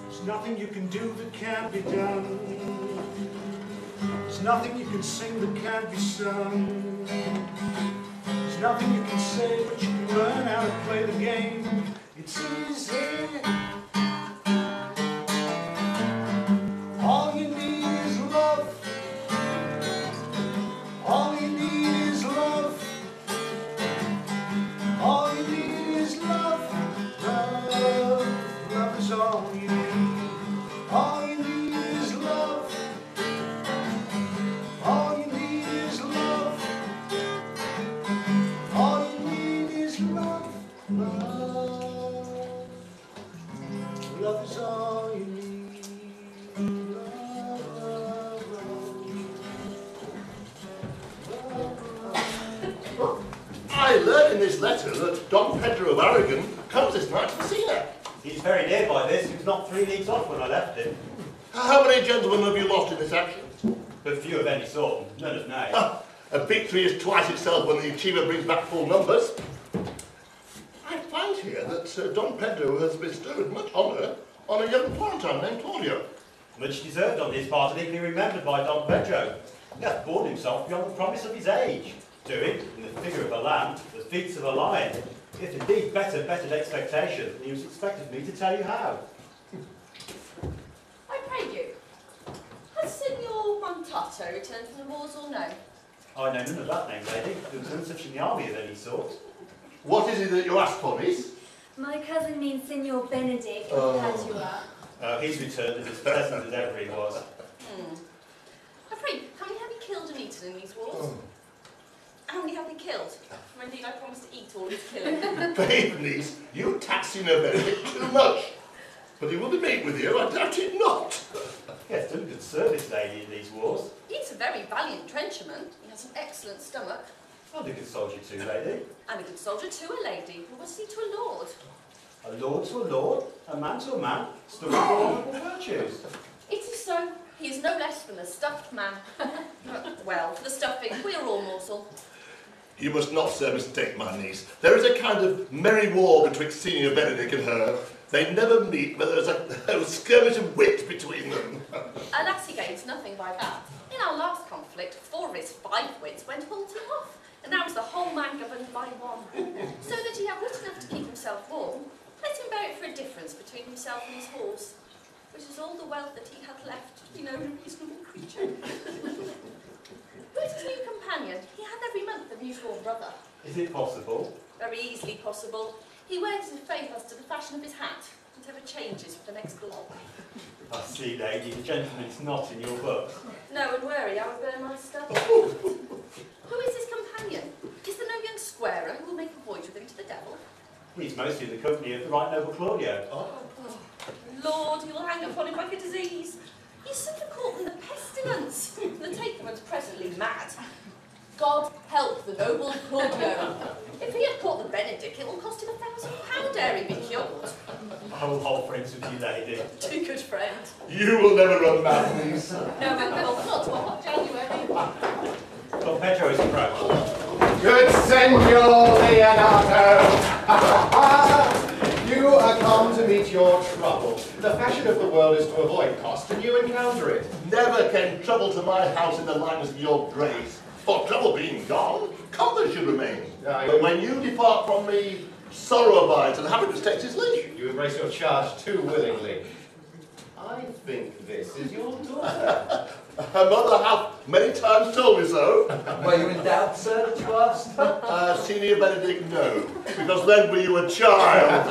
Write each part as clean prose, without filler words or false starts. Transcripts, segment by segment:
There's nothing you can do that can't be done. There's nothing you can sing that can't be sung. There's nothing you can say, but you can learn how to play the game. It's easy. All you need is love. All you need is love. All you need is love. Love. Love is all you need. All you need is love. All you need is love. All you need is love. Love. Love is all you need. I learned in this letter that Don Pedro of Aragon comes this night to Messina. He's very near by this. He was not 3 leagues off when I left him. How many gentlemen have you lost in this action? But few of any sort, none of name. A victory is twice itself when the achiever brings back full numbers. I find here that Don Pedro has bestowed much honour on a young Florentine named Claudio. Much deserved on his part and equally remembered by Don Pedro. He hath borne himself beyond the promise of his age, doing, in the figure of a lamb, the feats of a lion, if indeed bettered expectation, and he was expected me to tell you how. I pray you, has Signor Montato returned from the wars or no? I know none of that name, lady. There was none such in the army of any sort. What is it that you ask for, niece? My cousin means Signor Benedict of Padua. He's returned as pleasant as ever he was. I pray, how many have you killed and eaten in these wars? How many have they killed? For indeed I promise to eat all his killing. Babe, niece, you tax Signor Benedict too much. But he will be made with you, I doubt it not. He has done good service, lady, in these wars. He's a very valiant trencherman. He has an excellent stomach. And a good soldier too, lady. And a good soldier to a lady. But what is he to a lord? A lord to a lord, a man to a man, stood for honourable virtues. It is so. He is no less than the stuffed man. Well, for the stuffing, we are all morsel. You must not, sir, mistake my niece. There is a kind of merry war betwixt Signor Benedict and her. They never meet, but there's a skirmish of wit between them. Alas, he gains nothing by that. In our last conflict, 4 of his 5 wits went halting off, and now is the whole man governed by 1. So that he have wit enough to keep himself warm, let him bear it for a difference between himself and his horse, which is all the wealth that he hath left to be known a reasonable creature. Who is his new companion? He hath every month a mutual brother. Is it possible? Very easily possible. He wears his faith as to the fashion of his hat, and never changes with the next blob. I see, lady, the gentleman is not in your book. No, and wary, I would burn my stubble. Who is his companion? Is there no young squarer who will make a voyage with him to the devil? He's mostly in the company of the right noble Claudio. Lord, he will hang upon him like a disease. He's sooner caught than the pestilence. The takerman's presently mad. God help the noble Claudio. If he had caught the Benedict, it will cost him £1,000 ere he be cured. I will hold friends with you, lady. Too good friend. You will never run mad, niece. No, not to a hot January. Don Pedro is approached. Good Senor Leonardo! You are come to meet your trouble. The fashion of the world is to avoid cost, and you encounter it. Never came trouble to my house in the likeness of your grace. For trouble being gone, comfort should remain. But when you depart from me, sorrow abides, and happiness takes its leave. You embrace your charge too willingly. I think this is your daughter. Her mother hath many times told me so. Were you in doubt, sir, that you asked? Senior Benedict, no. Because then were you a child.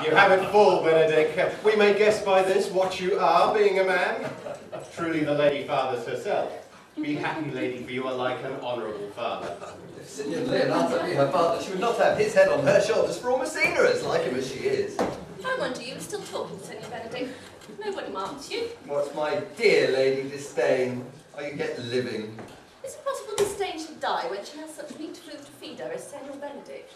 You have it full, Benedict. We may guess by this what you are, being a man. Truly the lady fathers herself. Be happy, lady, for you are like an honourable father. If Signor Leonardo be her father, she would not have his head on her shoulders for all Messina, as like him as she is. I wonder you are still talking, Senor Benedict. Nobody marks you. What's my dear Lady Disdain? Are you yet living? Is it possible Disdain should die when she has such meat food to feed her as Senor Benedict?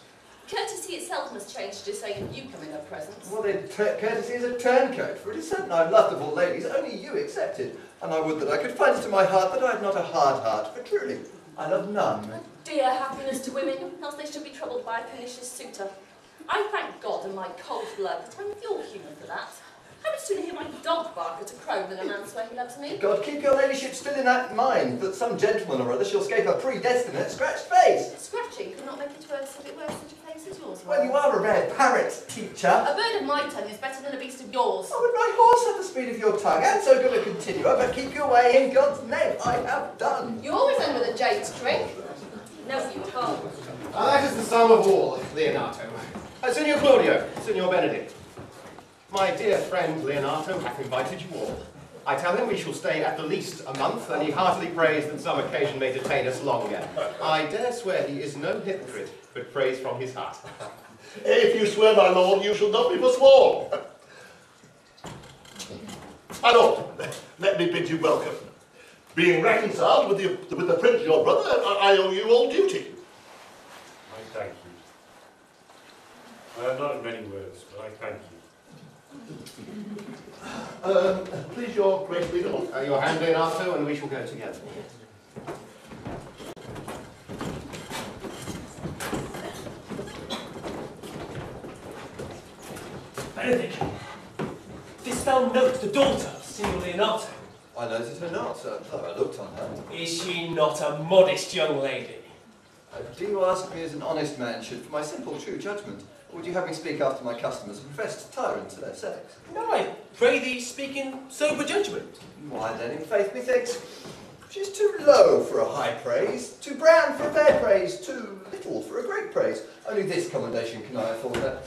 Courtesy itself must change to say you come in her presence. Well, then, courtesy is a turncoat, for it is certain I'm loved of all ladies, only you excepted. And I would that I could find it to my heart that I have not a hard heart, for truly, I love none. A dear happiness to women, else they should be troubled by a pernicious suitor. I thank God and my cold blood that I'm with your humour for that. I would sooner hear my dog bark at a crow than a man swear he loves me. God, keep your ladyship still in that mind that some gentleman or other shall escape a predestinate scratched face. Scratching could not make it worse if it were such a face as yours. Well, you are a rare parrot, teacher. A bird of my tongue is better than a beast of yours. I would my horse have the speed of your tongue, and so good a continuer, but keep your way in God's name. I have done. You always end with a jade's trick. No, you can't. That is the sum of all, Leonato. Signor Claudio, Signor Benedict. My dear friend Leonato hath invited you all. I tell him we shall stay at the least a month, and he heartily prays that some occasion may detain us longer. I dare swear he is no hypocrite, but prays from his heart. If you swear, my lord, you shall not be forsworn. My lord, let me bid you welcome. Being reconciled with the prince, your brother, I owe you all duty. I thank you. I have not in many words, but I thank you. Please, your grace, lead on. Your hand, Leonato, and we shall go together. Benedict, didst thou note the daughter of Signor Leonato? I noted her not, sir, though I looked on her. Is she not a modest young lady? Do you ask me as an honest man should for my simple true judgment? Or would you have me speak after my customers, a professed tyrant to their sex? No, I pray thee speak in sober judgment. Why then, in faith, methinks, she is too low for a high praise, too brown for a fair praise, too little for a great praise. Only this commendation can I afford her.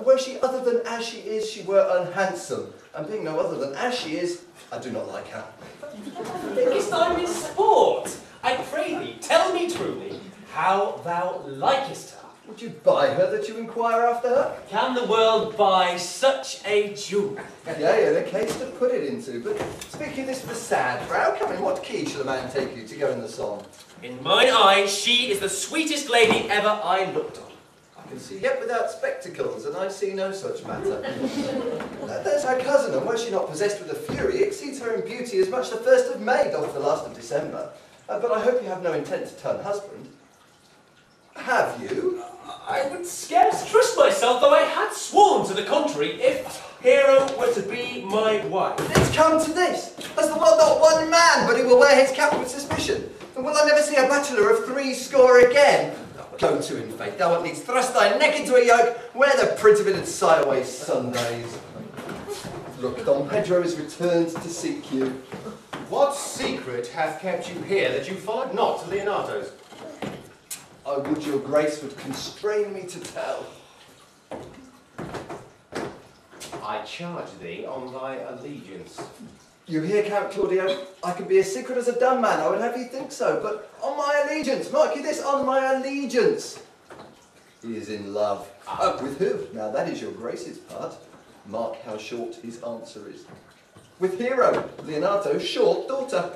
Were she other than as she is, she were unhandsome, and being no other than as she is, I do not like her. Thinkest thou in sport? I pray thee, tell me truly, how thou likest her. Would you buy her that you inquire after her? Can the world buy such a jewel? Yea, and a case to put it into, but speaking this with a sad brow, come in, what key shall a man take you to go in the song? In mine eyes, she is the sweetest lady ever I looked on. I can see yet without spectacles, and I see no such matter. There's her cousin, and were she not possessed with a fury, exceeds her in beauty as much the 1st of May doth the last of December. But I hope you have no intent to turn husband. Have you? I would scarce trust myself, though I had sworn to the contrary, if Hero were to be my wife. It's come to this. Has the world not one man, but he will wear his cap with suspicion? And will I never see a bachelor of 80 again? Go to, in faith, thou at least thrust thy neck into a yoke, wear the print of it and sigh away Sundays. Look, Don Pedro is returned to seek you. What secret hath kept you here that you followed not to Leonato's? I would your grace would constrain me to tell. I charge thee on thy allegiance. You hear, Count Claudio? I can be as secret as a dumb man, I would have you think so, but on my allegiance, mark you this, on my allegiance. He is in love. With who? Now that is your grace's part. Mark how short his answer is. With Hero, Leonato's short daughter.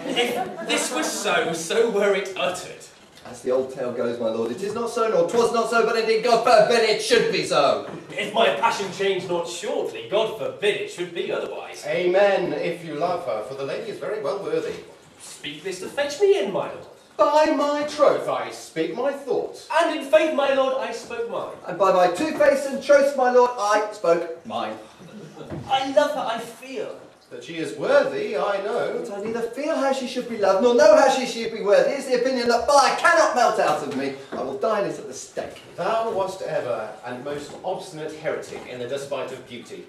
If this was so, so were it uttered. As the old tale goes, my lord, it is not so, nor 'twas not so, but indeed God forbid it should be so. If my passion change not shortly, God forbid it should be otherwise. Amen, if you love her, for the lady is very well worthy. Speak this to fetch me in, my lord. By my troth, I speak my thoughts. And in faith, my lord, I spoke mine. And by my two-face and troth, my lord, I spoke mine. I love her, I feel. That she is worthy, I know. But I neither feel how she should be loved, nor know how she should be worthy. It's the opinion that by cannot melt out of me. I will die in it at the stake. Thou wast ever and most obstinate heretic in the despite of beauty.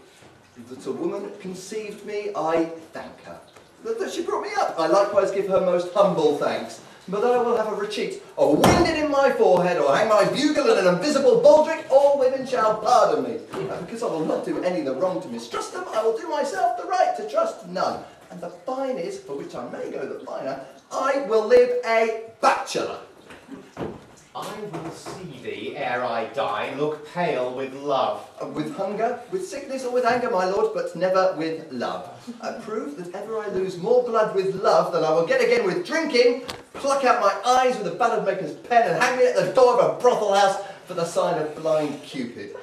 That a woman conceived me, I thank her. That she brought me up, I likewise give her most humble thanks. But I will have a retreat, or wind it in my forehead, or hang my bugle in an invisible baldric, all women shall pardon me. And because I will not do any the wrong to mistrust them, I will do myself the right to trust none. And the fine is, for which I may go the finer, I will live a bachelor. I will see thee, ere I die, look pale with love. With hunger, with sickness, or with anger, my lord, but never with love. I prove that ever I lose more blood with love than I will get again with drinking, pluck out my eyes with a ballad maker's pen, and hang me at the door of a brothel house for the sign of blind Cupid.